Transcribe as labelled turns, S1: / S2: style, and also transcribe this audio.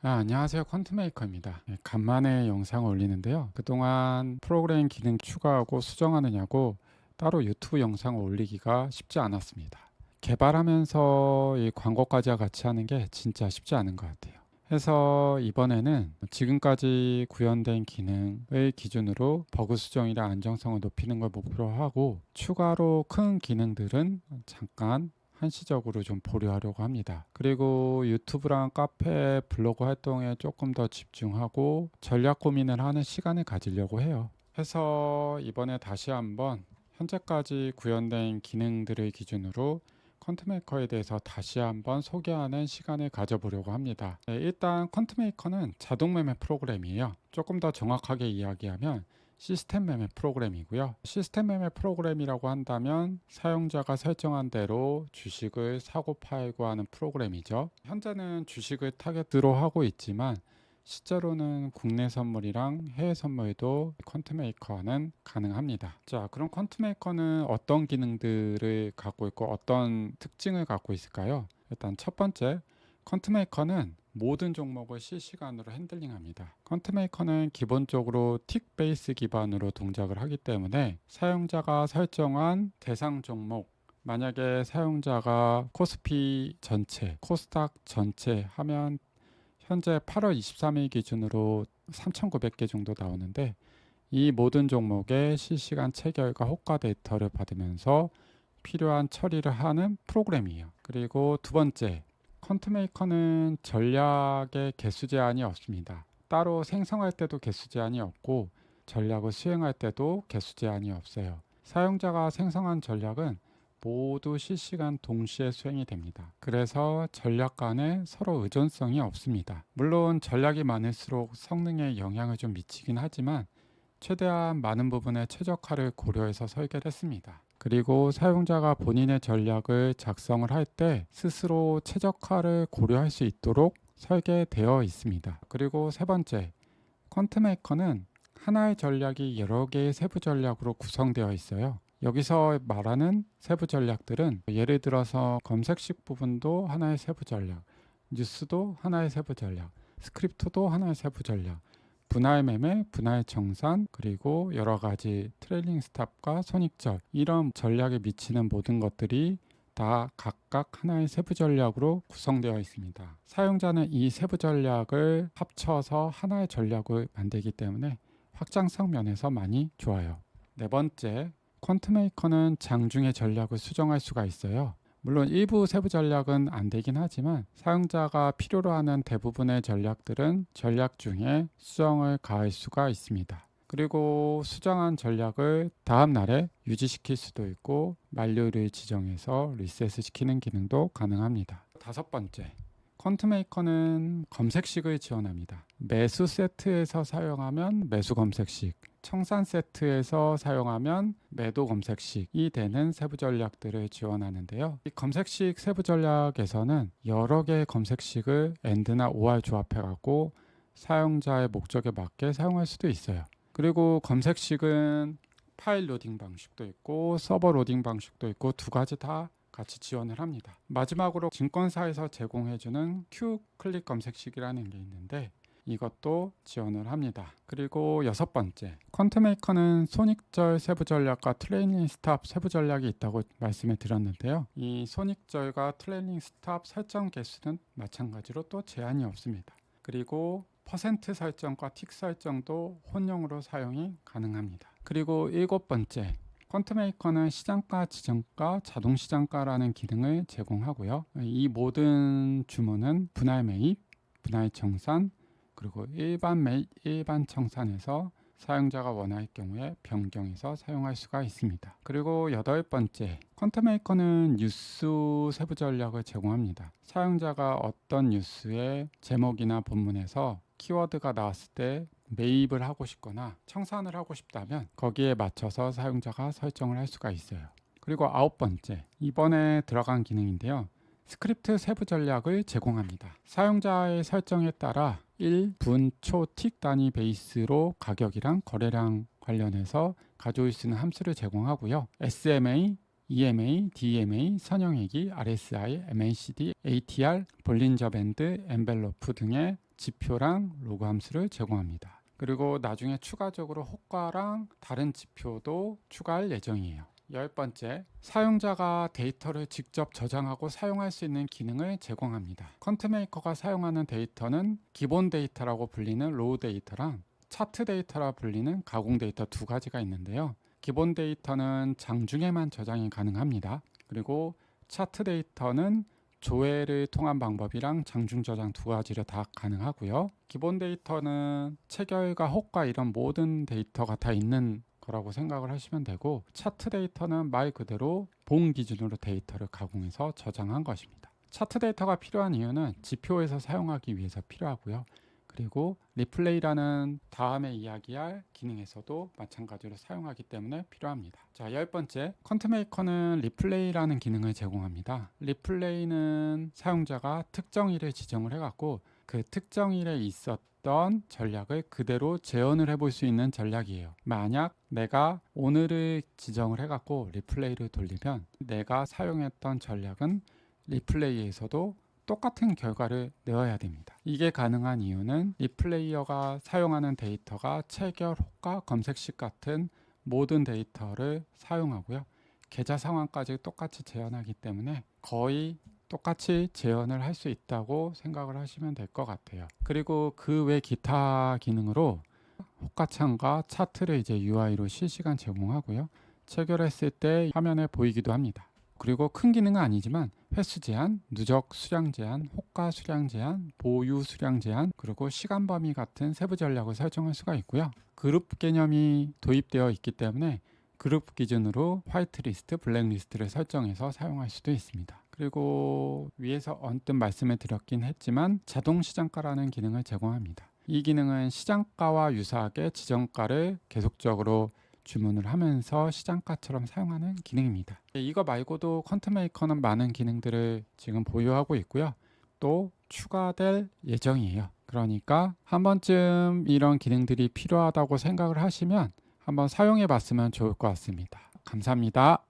S1: 안녕하세요. 퀀트메이커입니다. 간만에 영상을 올리는데요. 그동안 프로그램 기능 추가하고 수정하느냐고 따로 유튜브 영상을 올리기가 쉽지 않았습니다. 개발하면서 이 광고까지 같이 하는 게 진짜 쉽지 않은 것 같아요. 그래서 이번에는 지금까지 구현된 기능을 기준으로 버그 수정이랑 안정성을 높이는 걸 목표로 하고, 추가로 큰 기능들은 잠깐 한시적으로 좀 보류하려고 합니다. 그리고 유튜브랑 카페, 블로그 활동에 조금 더 집중하고 전략 고민을 하는 시간을 가지려고 해요. 그래서 이번에 다시 한번 현재까지 구현된 기능들을 기준으로 컨트메이커에 대해서 다시 한번 소개하는 시간을 가져보려고 합니다. 일단 컨트메이커는 자동 매매 프로그램이에요. 조금 더 정확하게 이야기하면 시스템 매매 프로그램이고요. 시스템 매매 프로그램이라고 한다면 사용자가 설정한 대로 주식을 사고 팔고 하는 프로그램이죠. 현재는 주식을 타겟으로 하고 있지만 실제로는 국내 선물이랑 해외 선물도 퀀트메이커는 가능합니다. 자, 그럼 퀀트메이커는 어떤 기능들을 갖고 있고 어떤 특징을 갖고 있을까요? 일단 첫 번째, 퀀트메이커는 모든 종목을 실시간으로 핸들링합니다. 퀀트메이커는 기본적으로 틱 베이스 기반으로 동작을 하기 때문에 사용자가 설정한 대상 종목, 만약에 사용자가 코스피 전체, 코스닥 전체 하면 현재 8월 23일 기준으로 3,900개 정도 나오는데, 이 모든 종목의 실시간 체결과 호가 데이터를 받으면서 필요한 처리를 하는 프로그램이에요. 그리고 두 번째, 컨트메이커는 전략의 개수 제한이 없습니다. 따로 생성할 때도 개수 제한이 없고 전략을 수행할 때도 개수 제한이 없어요. 사용자가 생성한 전략은 모두 실시간 동시에 수행이 됩니다. 그래서 전략 간에 서로 의존성이 없습니다. 물론 전략이 많을수록 성능에 영향을 좀 미치긴 하지만 최대한 많은 부분의 최적화를 고려해서 설계를 했습니다. 그리고 사용자가 본인의 전략을 작성을 할 때 스스로 최적화를 고려할 수 있도록 설계되어 있습니다. 그리고 세 번째, 퀀트메이커는 하나의 전략이 여러 개의 세부 전략으로 구성되어 있어요. 여기서 말하는 세부 전략들은 예를 들어서 검색식 부분도 하나의 세부 전략, 뉴스도 하나의 세부 전략, 스크립트도 하나의 세부 전략, 분할 매매, 분할 정산, 그리고 여러 가지 트레일링 스탑과 손익절, 이런 전략에 미치는 모든 것들이 다 각각 하나의 세부 전략으로 구성되어 있습니다. 사용자는 이 세부 전략을 합쳐서 하나의 전략을 만들기 때문에 확장성 면에서 많이 좋아요. 네 번째, 퀀트메이커는 장중에 전략을 수정할 수가 있어요. 물론 일부 세부 전략은 안 되긴 하지만 사용자가 필요로 하는 대부분의 전략들은 전략 중에 수정을 가할 수가 있습니다. 그리고 수정한 전략을 다음 날에 유지시킬 수도 있고 만료일을 지정해서 리셋을 시키는 기능도 가능합니다. 다섯 번째, 퀀트메이커는 검색식을 지원합니다. 매수 세트에서 사용하면 매수 검색식, 청산 세트에서 사용하면 매도 검색식이 되는 세부 전략들을 지원하는데요. 이 검색식 세부 전략에서는 여러 개의 검색식을 AND나 OR 조합해 갖고 사용자의 목적에 맞게 사용할 수도 있어요. 그리고 검색식은 파일 로딩 방식도 있고 서버 로딩 방식도 있고 두 가지 다 같이 지원을 합니다. 마지막으로 증권사에서 제공해주는 Q 클릭 검색식이라는 게 있는데 이것도 지원을 합니다. 그리고 여섯 번째, 퀀트메이커는 손익절 세부 전략과 트레일링 스탑 세부 전략이 있다고 말씀을 드렸는데요. 이 손익절과 트레일링 스탑 설정 개수는 마찬가지로 또 제한이 없습니다. 그리고 퍼센트 설정과 틱 설정도 혼용으로 사용이 가능합니다. 그리고 일곱 번째, 퀀트메이커는 시장가, 지정가, 자동 시장가라는 기능을 제공하고요. 이 모든 주문은 분할 매입, 분할 정산, 그리고 일반 매입, 일반 청산에서 사용자가 원할 경우에 변경해서 사용할 수가 있습니다. 그리고 여덟 번째, 퀀트메이커는 뉴스 세부 전략을 제공합니다. 사용자가 어떤 뉴스의 제목이나 본문에서 키워드가 나왔을 때 매입을 하고 싶거나 청산을 하고 싶다면 거기에 맞춰서 사용자가 설정을 할 수가 있어요. 그리고 아홉 번째, 이번에 들어간 기능인데요. 스크립트 세부 전략을 제공합니다. 사용자의 설정에 따라 1, 분, 초, 틱 단위 베이스로 가격이랑 거래량 관련해서 가져올 수 있는 함수를 제공하고요. SMA, EMA, DMA, 선형액이, RSI, MACD, ATR, 볼린저 밴드, 엔벨로프 등의 지표랑 로그 함수를 제공합니다. 그리고 나중에 추가적으로 호가랑 다른 지표도 추가할 예정이에요. 10번째, 사용자가 데이터를 직접 저장하고 사용할 수 있는 기능을 제공합니다. 컨트메이커가 사용하는 데이터는 기본 데이터라고 불리는 로우 데이터랑 차트 데이터라 불리는 가공 데이터 두 가지가 있는데요. 기본 데이터는 장중에만 저장이 가능합니다. 그리고 차트 데이터는 조회를 통한 방법이랑 장중 저장 두 가지를 다 가능하고요. 기본 데이터는 체결과 호가 이런 모든 데이터가 다 있는 거라고 생각을 하시면 되고, 차트 데이터는 말 그대로 봉 기준으로 데이터를 가공해서 저장한 것입니다. 차트 데이터가 필요한 이유는 지표에서 사용하기 위해서 필요하고요. 그리고 리플레이라는 다음에 이야기할 기능에서도 마찬가지로 사용하기 때문에 필요합니다. 자, 10번째, 컨트메이커는 리플레이라는 기능을 제공합니다. 리플레이는 사용자가 특정 일을 지정을 해갖고 그 특정 일에 있었던 전략을 그대로 재현을 해볼 수 있는 전략이에요. 만약 내가 오늘을 지정을 해갖고 리플레이를 돌리면 내가 사용했던 전략은 리플레이에서도 똑같은 결과를 내어야 됩니다. 이게 가능한 이유는 리플레이어가 사용하는 데이터가 체결, 호가, 검색식 같은 모든 데이터를 사용하고요. 계좌 상황까지 똑같이 재현하기 때문에 거의 똑같이 재현을 할 수 있다고 생각을 하시면 될 것 같아요. 그리고 그 외 기타 기능으로 호가창과 차트를 이제 UI로 실시간 제공하고요. 체결했을 때 화면에 보이기도 합니다. 그리고 큰 기능은 아니지만 횟수 제한, 누적 수량 제한, 호가 수량 제한, 보유 수량 제한, 그리고 시간 범위 같은 세부 전략을 설정할 수가 있고요. 그룹 개념이 도입되어 있기 때문에 그룹 기준으로 화이트리스트, 블랙리스트를 설정해서 사용할 수도 있습니다. 그리고 위에서 언뜻 말씀을 드렸긴 했지만 자동 시장가라는 기능을 제공합니다. 이 기능은 시장가와 유사하게 지정가를 계속적으로 주문을 하면서 시장가처럼 사용하는 기능입니다. 이거 말고도 컨트메이커는 많은 기능들을 지금 보유하고 있고요. 또 추가될 예정이에요. 그러니까 한 번쯤 이런 기능들이 필요하다고 생각을 하시면 한번 사용해 봤으면 좋을 것 같습니다. 감사합니다.